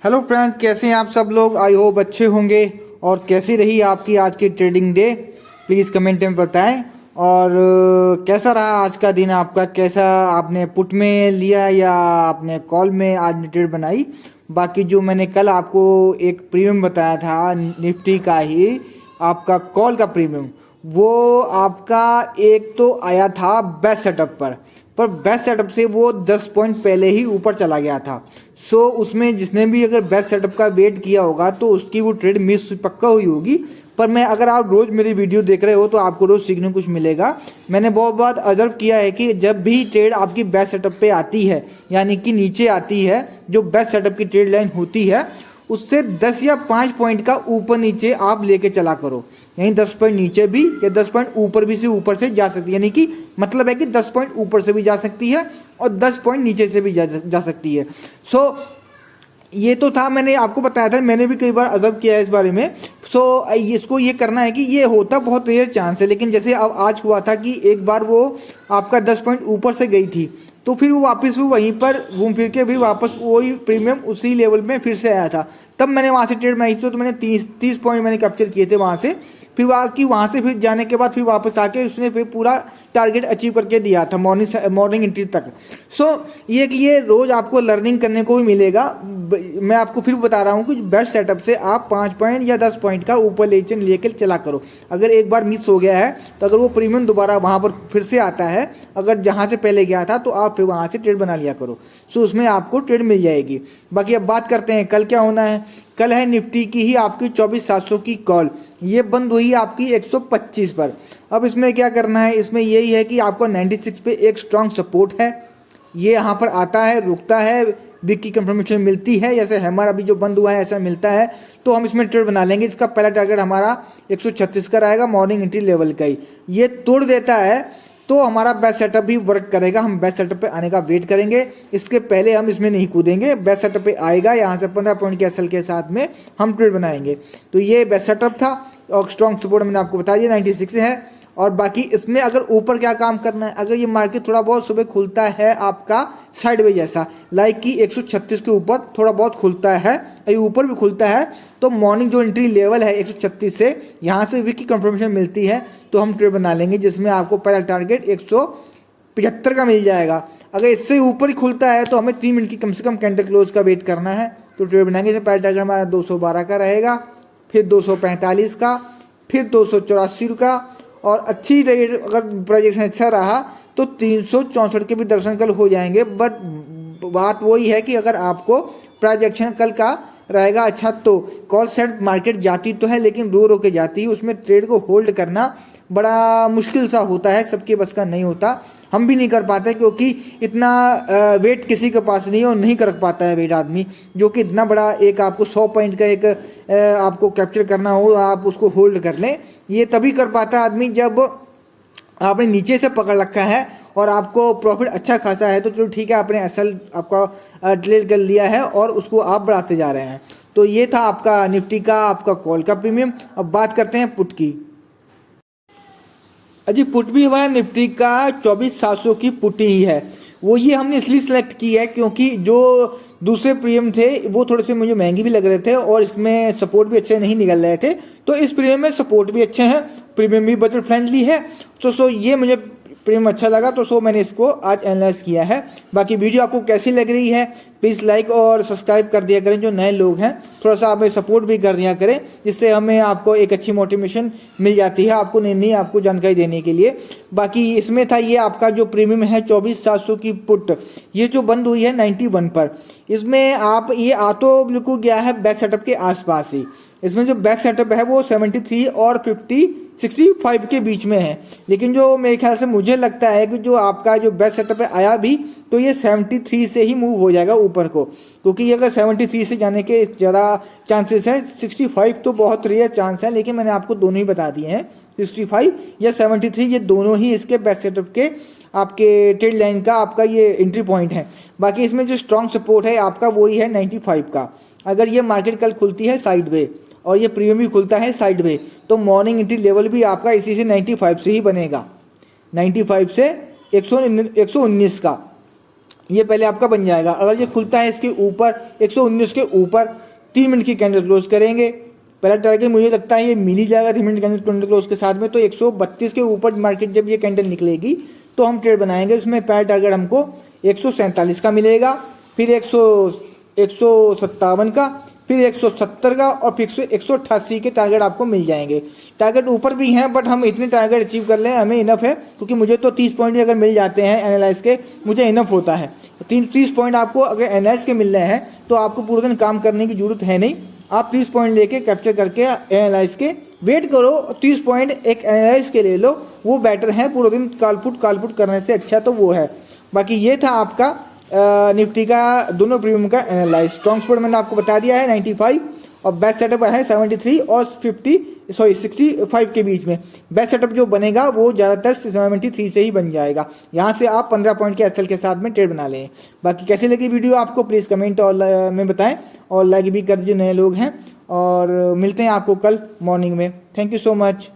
Hello friends, कैसे हैं आप सब लोग। आई होप अच्छे होंगे। और कैसी रही आपकी आज की ट्रेडिंग डे, प्लीज़ कमेंट में बताएं। और कैसा रहा आज का दिन आपका, कैसा आपने पुट में लिया या आपने कॉल में आज ट्रेड बनाई। बाकी जो मैंने कल आपको एक प्रीमियम बताया था निफ्टी का ही, आपका कॉल का प्रीमियम, वो आपका एक तो आया था बेस्ट सेटअप पर बेस्ट सेटअप से वो 10 पॉइंट पहले ही ऊपर चला गया था। सो उसमें जिसने भी अगर बेस्ट सेटअप का वेट किया होगा तो उसकी वो ट्रेड मिस पक्का हुई होगी। पर मैं अगर आप रोज़ मेरी वीडियो देख रहे हो तो आपको रोज़ सीखने को कुछ मिलेगा। मैंने बहुत बार ऑब्जर्व किया है कि जब भी ट्रेड आपकी बेस्ट सेटअप पे आती है, यानी कि नीचे आती है, जो बेस्ट सेटअप की ट्रेड लाइन होती है उससे 10 या 5 पॉइंट का ऊपर नीचे आप लेके चला करो। यानी 10 पॉइंट नीचे भी या 10 पॉइंट ऊपर भी से ऊपर से जा सकती है। यानी कि मतलब है कि 10 पॉइंट ऊपर से भी जा सकती है और 10 पॉइंट नीचे से भी जा सकती है। सो ये तो था, मैंने आपको बताया था, मैंने भी कई बार ऑब्जर्व किया है इस बारे में। सो इसको ये करना है कि ये होता बहुत रेयर चांस है, लेकिन जैसे अब आज हुआ था कि एक बार वो आपका 10 पॉइंट ऊपर से गई थी तो फिर वो वापस वो वहीं पर घूम फिर के भी वापस वही प्रीमियम उसी लेवल में फिर से आया था। तब मैंने वहाँ से ट्रेड बनाई थी, तो मैंने 30 पॉइंट मैंने कैप्चर किए थे वहाँ से। फिर वहाँ से फिर जाने के बाद फिर वापस आके उसने फिर पूरा टारगेट अचीव करके दिया था मॉर्निंग एंट्री तक। सो ये कि ये रोज़ आपको लर्निंग करने को भी मिलेगा। मैं आपको फिर बता रहा हूँ कि बेस्ट सेटअप से आप 5 पॉइंट या 10 पॉइंट का ऊपर लेकर चला करो। अगर एक बार मिस हो गया है तो अगर वो प्रीमियम दोबारा वहाँ पर फिर से आता है, अगर जहाँ से पहले गया था, तो आप फिर वहाँ से ट्रेड बना लिया करो। सो उसमें आपको ट्रेड मिल जाएगी। बाकी अब बात करते हैं कल क्या होना है। कल है निफ्टी की ही आपकी 24,700 की कॉल, ये बंद हुई आपकी 125 पर। अब इसमें क्या करना है, इसमें यही है कि आपको 96 पे एक स्ट्रांग सपोर्ट है, ये यहाँ पर आता है, रुकता है, बिग की कंफर्मेशन मिलती है, जैसे हैमर अभी जो बंद हुआ है ऐसा मिलता है, तो हम इसमें ट्रेड बना लेंगे। इसका पहला टारगेट हमारा 136 का रहेगा, मॉर्निंग एंट्री लेवल का ही। ये तोड़ देता है तो हमारा बेस्ट सेटअप भी वर्क करेगा। हम बेस्ट सेटअप पे आने का वेट करेंगे, इसके पहले हम इसमें नहीं कूदेंगे। बेस्ट सेटअप पे आएगा, यहाँ से 15 पॉइंट के एसएल के साथ में हम ट्रेड बनाएंगे। तो ये बेस्ट सेटअप था और स्ट्रॉन्ग सपोर्ट मैंने आपको बता दिया 96 है। और बाकी इसमें अगर ऊपर क्या काम करना है, अगर ये मार्केट थोड़ा बहुत सुबह खुलता है आपका साइडवेज जैसा, लाइक कि 136 के ऊपर थोड़ा बहुत खुलता है, ये ऊपर भी खुलता है, तो मॉर्निंग जो एंट्री लेवल है 136 से, यहाँ से वीक की कंफर्मेशन मिलती है तो हम ट्रेड बना लेंगे, जिसमें आपको पहला टारगेट 175 का मिल जाएगा। अगर इससे ऊपर ही खुलता है तो हमें 3 मिनट की कम से कम कैंडल क्लोज का वेट करना है, तो ट्रेड बनाएंगे। इसमें पहला टारगेट हमारा 212 का रहेगा, फिर 245 का, फिर 284 का, और अच्छी रेट अगर प्रोजेक्शन अच्छा रहा तो 364 के भी दर्शन कल हो जाएंगे। बट बात वही है कि अगर आपको प्रोजेक्शन कल का रहेगा अच्छा तो कॉल सेट मार्केट जाती तो है, लेकिन रो के जाती है, उसमें ट्रेड को होल्ड करना बड़ा मुश्किल सा होता है, सबके बस का नहीं होता, हम भी नहीं कर पाते, क्योंकि इतना वेट किसी के पास नहीं है और नहीं कर पाता है वेट आदमी, जो कि इतना बड़ा एक आपको 100 पॉइंट का एक आपको कैप्चर करना हो, आप उसको होल्ड कर लें। ये तभी कर पाता है आदमी जब आपने नीचे से पकड़ रखा है और आपको प्रॉफिट अच्छा खासा है, तो चलो ठीक है, आपने एसएल आपका ट्रेड कर लिया है और उसको आप बढ़ाते जा रहे हैं। तो ये था आपका निफ्टी का आपका कॉल का प्रीमियम। अब बात करते हैं पुट की। अजी पुट भी हमारा निफ्टी का 24,700 की पुट ही है। वो ये हमने इसलिए सेलेक्ट की है क्योंकि जो दूसरे प्रीमियम थे वो थोड़े से मुझे महंगे भी लग रहे थे और इसमें सपोर्ट भी अच्छे नहीं निकल रहे थे। तो इस प्रीमियम में सपोर्ट भी अच्छे हैं, प्रीमियम भी बजट फ्रेंडली है। तो ये मुझे प्रीमियम अच्छा लगा, तो मैंने इसको आज एनालाइज किया है। बाकी वीडियो आपको कैसी लग रही है प्लीज़ लाइक और सब्सक्राइब कर दिया करें, जो नए लोग हैं थोड़ा सा हमें सपोर्ट भी कर दिया करें, जिससे हमें आपको एक अच्छी मोटिवेशन मिल जाती है आपको नई आपको जानकारी देने के लिए। बाकी इसमें था ये आपका जो प्रीमियम है 24,700 की पुट, ये जो बंद हुई है 91 पर। इसमें आप ये तो बिल्कुल गया है बैक सेटअप के आसपास ही। इसमें जो बैक सेटअप है वो 73 और 65 के बीच में है, लेकिन जो मेरे ख्याल से मुझे लगता है कि जो आपका जो बेस्ट सेटअप है आया भी तो ये 73 से ही मूव हो जाएगा ऊपर को, क्योंकि अगर 73 से जाने के ज़्यादा चांसेस हैं। 65 तो बहुत रेयर चांस है, लेकिन मैंने आपको दोनों ही बता दिए हैं, 65 या 73 ये दोनों ही इसके बेस्ट सेटअप के आपके ट्रेड लाइन का आपका ये एंट्री पॉइंट है। बाकी इसमें जो स्ट्रॉन्ग सपोर्ट है आपका वही है 95 का। अगर ये मार्केट कल खुलती है साइड वे और ये प्रीमियम भी खुलता है साइड वे, तो मॉर्निंग एंट्री लेवल भी आपका इसी से 95 से ही बनेगा, 95 से 119 का। ये पहले आपका बन जाएगा। अगर ये खुलता है इसके ऊपर 119 के ऊपर 3 मिनट की कैंडल क्लोज करेंगे। पहला टारगेट मुझे लगता है ये मिल ही जाएगा 3 मिनट कैंडल क्लोज के साथ में। तो 132 के ऊपर मार्केट जब ये कैंडल निकलेगी तो हम ट्रेड बनाएंगे। उसमें पहला टारगेट हमको 147 का मिलेगा, फिर 157 का, फिर 170 का और फिर 188 के टारगेट आपको मिल जाएंगे। टारगेट ऊपर भी हैं बट हम इतने टारगेट अचीव कर लें हमें इनफ है, क्योंकि मुझे तो 30 पॉइंट भी अगर मिल जाते हैं एनालाइज के मुझे इनफ होता है। 30 पॉइंट आपको अगर एनालाइज के मिल रहे हैं तो आपको पूरे दिन काम करने की जरूरत है नहीं। आप 30 पॉइंट लेके कैप्चर करके एनालाइज के वेट करो, 30 पॉइंट एक एनालाइज के ले लो, वो बेटर है पूरे दिन कालपुट करने से अच्छा तो वो है। बाकी ये था आपका निफ्टी का दोनों प्रीमियम का एनालाइज। स्ट्रॉन्ग सपोर्ट मैंने आपको बता दिया है 95 और बेस्ट सेटअप है 73 और 65 के बीच में। बेस्ट सेटअप जो बनेगा वो ज़्यादातर 73 से ही बन जाएगा। यहाँ से आप 15 पॉइंट के एसएल के साथ में ट्रेड बना लें। बाकी कैसे लगी वीडियो आपको प्लीज़ कमेंट और में बताएं और लाइक भी कर दीजिए नए लोग हैं। और मिलते हैं आपको कल मॉर्निंग में। Thank you so much.